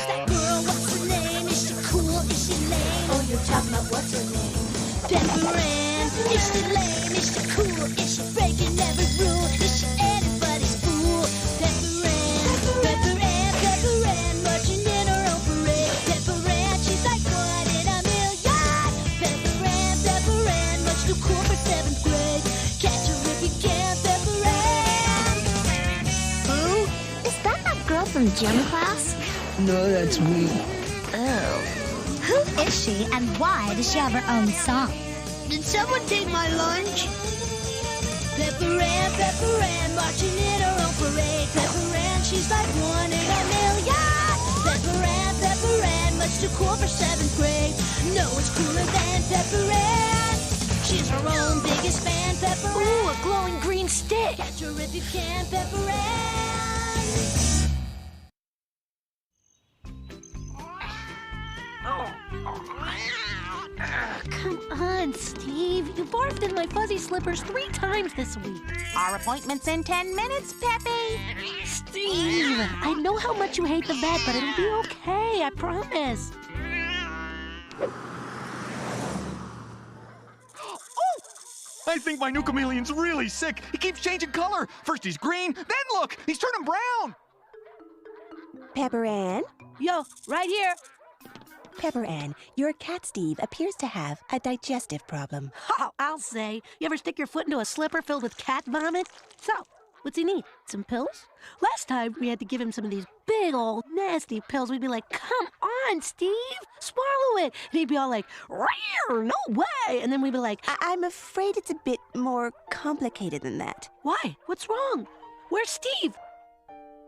Who's that girl? What's her name? Is she cool? Is she lame? Oh, you're talking about what's her name? Pepper Ann. Is she lame? Is she cool? Is she breaking every rule? Is she anybody's fool? Pepper Ann, marching in her own parade. Pepper Ann, she's like one in a million. Pepper Ann, much too cool for 7th grade. Catch her if you can, Pepper Ann. Who? Is that girl from gym class? No, that's me. Oh. Who is she and why does she have her own song? Did someone take my lunch? Pepper Ann, marching in her own parade. Pepper Ann, she's like one in a million. Pepper Ann, much too cool for 7th grade. No one's cooler than Pepper Ann. She's her own biggest fan, Pepper Ann. Ooh, a glowing green stick. Catch her if you can, Pepper Ann. Come on, Steve. You barfed in my fuzzy slippers 3 times this week. Our appointment's in 10 minutes, Peppy. Steve, I know how much you hate the vet, but it'll be okay, I promise. I think my new chameleon's really sick. He keeps changing color. First he's green, then look, he's turning brown. Pepper Ann? Yo, right here. Pepper Ann, your cat Steve appears to have a digestive problem. Oh, I'll say. You ever stick your foot into a slipper filled with cat vomit? So, what's he need? Some pills? Last time we had to give him some of these big old nasty pills. We'd be like, come on, Steve, swallow it. And he'd be all like, "Rawr, no way." And then we'd be like, I'm afraid it's a bit more complicated than that. why? What's wrong? Where's Steve?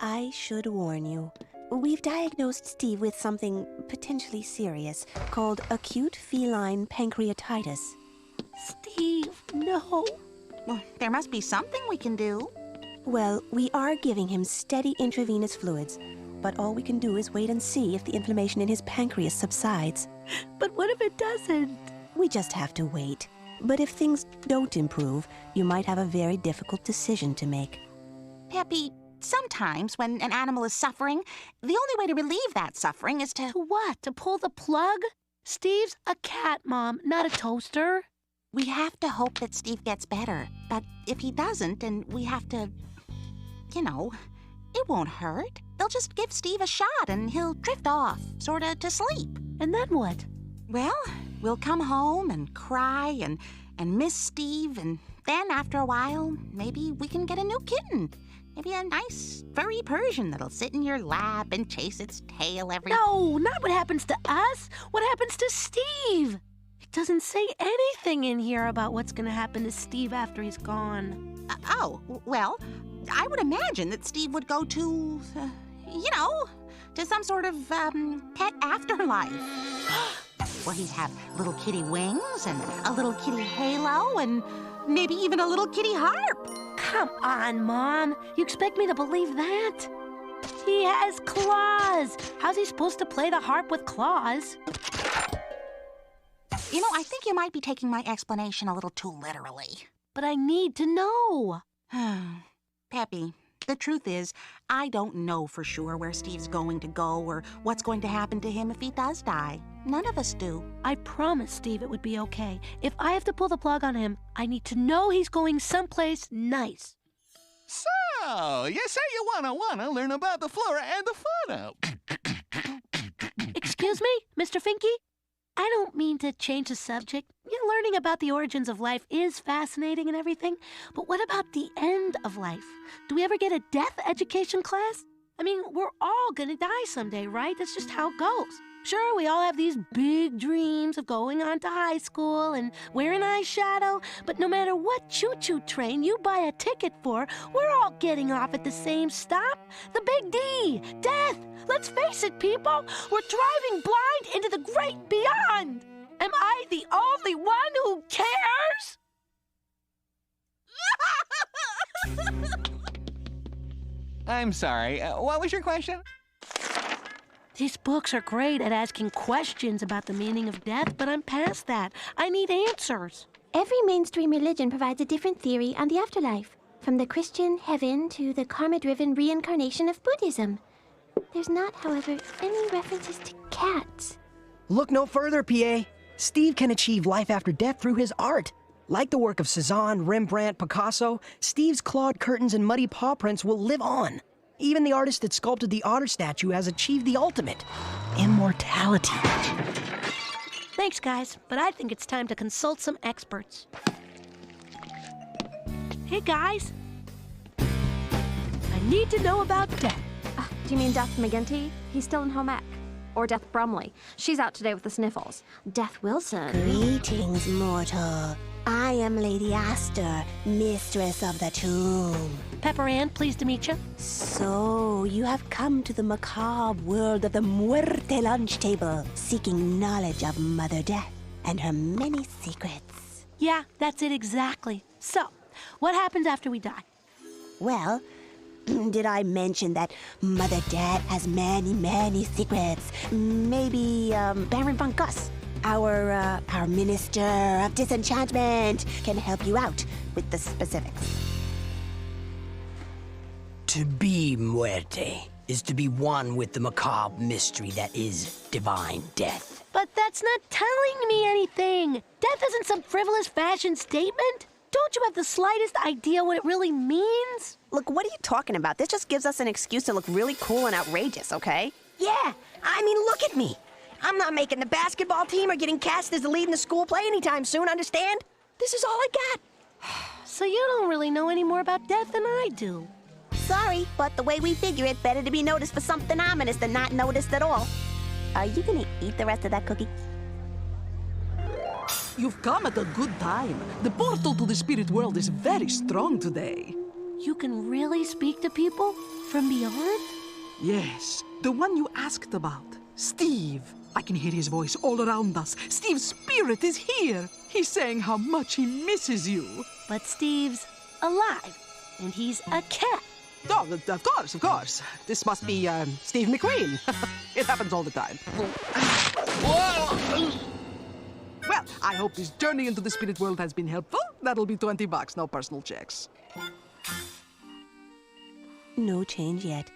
I should warn you. We've diagnosed Steve with something potentially serious called acute feline pancreatitis. Steve, no. Well, there must be something we can do. Well, we are giving him steady intravenous fluids, but all we can do is wait and see if the inflammation in his pancreas subsides. But what if it doesn't? We just have to wait. But if things don't improve, you might have a very difficult decision to make. Peppy, sometimes when an animal is suffering, the only way to relieve that suffering is to... To what? To pull the plug? Steve's a cat, Mom, not a toaster. We have to hope that Steve gets better. But if he doesn't, and we have to... You know, it won't hurt. They'll just give Steve a shot and he'll drift off, sorta to sleep. And then what? Well, we'll come home and cry and miss Steve, and then after a while, maybe we can get a new kitten. Maybe a nice, furry Persian that'll sit in your lap and chase its tail every... No, not what happens to us. What happens to Steve? It doesn't say anything in here about what's going to happen to Steve after he's gone. Well, I would imagine that Steve would go to, to some sort of pet afterlife. Where he'd have little kitty wings and a little kitty halo and maybe even a little kitty harp. Come on, Mom. You expect me to believe that? He has claws. How's he supposed to play the harp with claws? You know, I think you might be taking my explanation a little too literally. But I need to know. Peppy, the truth is, I don't know for sure where Steve's going to go or what's going to happen to him if he does die. None of us do. I promised Steve it would be okay. If I have to pull the plug on him, I need to know he's going someplace nice. So, you say you wanna learn about the flora and the fauna. Excuse me, Mr. Finky? I don't mean to change the subject. Learning about the origins of life is fascinating and everything, but what about the end of life? Do we ever get a death education class? I mean, we're all gonna die someday, right? That's just how it goes. Sure, we all have these big dreams of going on to high school and wearing eyeshadow, but no matter what choo-choo train you buy a ticket for, we're all getting off at the same stop. The big D, death. Let's face it, people, we're driving blind into the great beyond. Am I the only one who cares? I'm sorry, what was your question? These books are great at asking questions about the meaning of death, but I'm past that. I need answers. Every mainstream religion provides a different theory on the afterlife, from the Christian heaven to the karma-driven reincarnation of Buddhism. There's not, however, any references to cats. Look no further, PA. Steve can achieve life after death through his art. Like the work of Cezanne, Rembrandt, Picasso, Steve's clawed curtains and muddy paw prints will live on. Even the artist that sculpted the otter statue has achieved the ultimate: immortality. Thanks, guys, but I think it's time to consult some experts. Hey, guys. I need to know about Death. Do you mean Death McGinty? He's still in home ec. Or Death Brumley. She's out today with the sniffles. Death Wilson. Greetings, mortal. I am Lady Astor, mistress of the tomb. Pepper Ann, pleased to meet you. So, you have come to the macabre world of the Muerte lunch table, seeking knowledge of Mother Death and her many secrets. Yeah, that's it exactly. So, what happens after we die? Well, did I mention that Mother Death has many, many secrets? Maybe, Baron von Gus, our Minister of Disenchantment, can help you out with the specifics. To be Muerte is to be one with the macabre mystery that is divine death. But that's not telling me anything. Death isn't some frivolous fashion statement. Don't you have the slightest idea what it really means? Look, what are you talking about? This just gives us an excuse to look really cool and outrageous, okay? Yeah, I mean, look at me. I'm not making the basketball team or getting cast as the lead in the school play anytime soon, understand? This is all I got. So you don't really know any more about death than I do. Sorry, but the way we figure it, better to be noticed for something ominous than not noticed at all. Are you gonna eat the rest of that cookie? You've come at a good time. The portal to the spirit world is very strong today. You can really speak to people from beyond? Yes, the one you asked about. Steve. I can hear his voice all around us. Steve's spirit is here. He's saying how much he misses you. But Steve's alive, and he's a cat. Oh, of course, of course. This must be, Steve McQueen. It happens all the time. Well, I hope this journey into the spirit world has been helpful. That'll be $20, no personal checks. No change yet,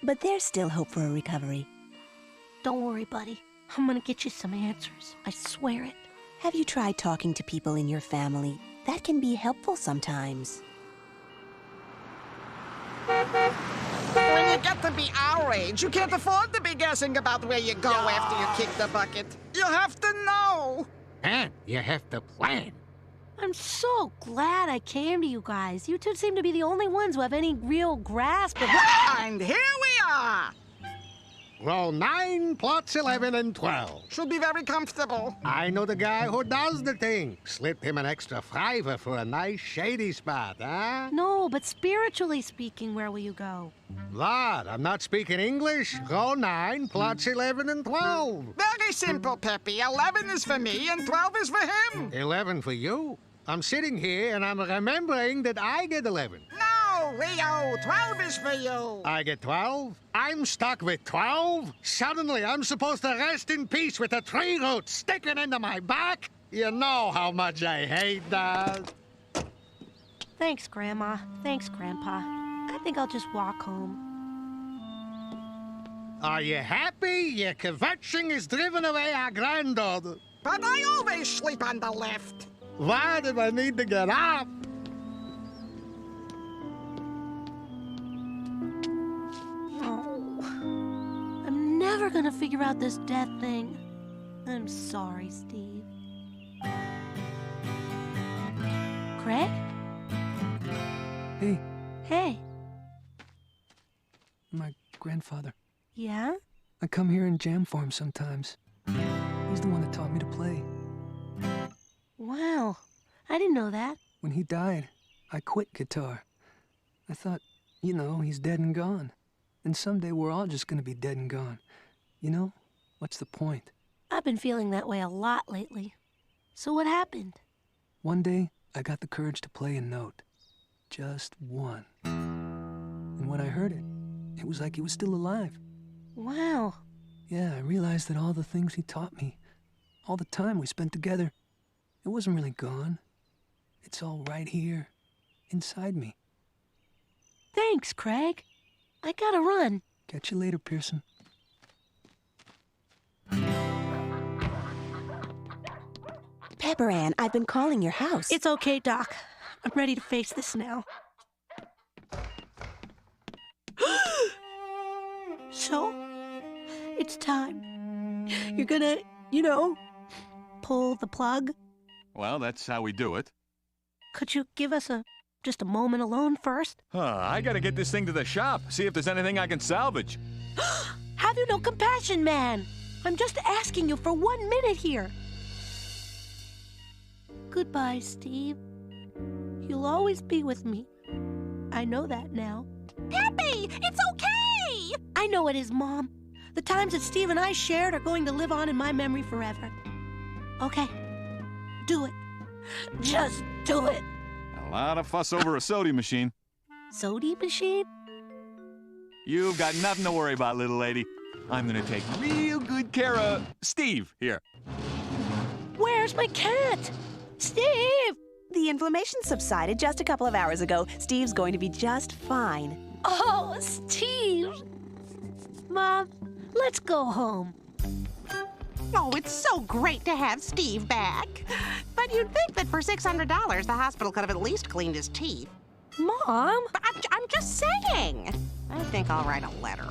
but there's still hope for a recovery. Don't worry, buddy. I'm gonna get you some answers. I swear it. Have you tried talking to people in your family? That can be helpful sometimes. When you get to be our age, you can't afford to be guessing about where you go after you kick the bucket. You have to know. And you have to plan. I'm so glad I came to you guys. You two seem to be the only ones who have any real grasp of... And here we are. Roll 9, plots 11 and 12. Should be very comfortable. I know the guy who does the thing. Slipped him an extra $5 for a nice shady spot, huh? No, but spiritually speaking, where will you go? Lord, I'm not speaking English. Roll 9, plots 11 and 12. Very simple, Peppy. 11 is for me and 12 is for him. 11 for you? I'm sitting here and I'm remembering that I get 11. No, Leo, 12 is for you. I get 12? I'm stuck with 12? Suddenly I'm supposed to rest in peace with a tree root sticking into my back? You know how much I hate that. Thanks, Grandma. Thanks, Grandpa. I think I'll just walk home. Are you happy? Your kvetching has driven away our granddaughter. But I always sleep on the left. Why did I need to get up? Oh, I'm never gonna figure out this death thing. I'm sorry, Steve. Craig? Hey. Hey. My grandfather. Yeah? I come here and jam for him sometimes. He's the one that taught me to play. Wow. I didn't know that. When he died, I quit guitar. I thought, you know, he's dead and gone. And someday we're all just gonna be dead and gone. You know? What's the point? I've been feeling that way a lot lately. So what happened? One day, I got the courage to play a note. Just one. And when I heard it, it was like he was still alive. Wow. Yeah, I realized that all the things he taught me, all the time we spent together, it wasn't really gone. It's all right here, inside me. Thanks, Craig. I gotta run. Catch you later, Pearson. Pepper Ann, I've been calling your house. It's okay, Doc. I'm ready to face this now. So, it's time. You're gonna, pull the plug? Well, that's how we do it. Could you give us just a moment alone first? I gotta get this thing to the shop, see if there's anything I can salvage. Have you no compassion, man? I'm just asking you for 1 minute here. Goodbye, Steve. You'll always be with me. I know that now. Peppy, it's okay! I know it is, Mom. The times that Steve and I shared are going to live on in my memory forever. Okay, do it. Just do it. A lot of fuss over a soda machine. Soda machine? You've got nothing to worry about, little lady. I'm gonna take real good care of Steve here. Where's my cat? Steve! The inflammation subsided just a couple of hours ago. Steve's going to be just fine. Oh, Steve! Mom, let's go home. Oh, it's so great to have Steve back. But you'd think that for $600, the hospital could have at least cleaned his teeth. Mom? But I'm just saying. I think I'll write a letter.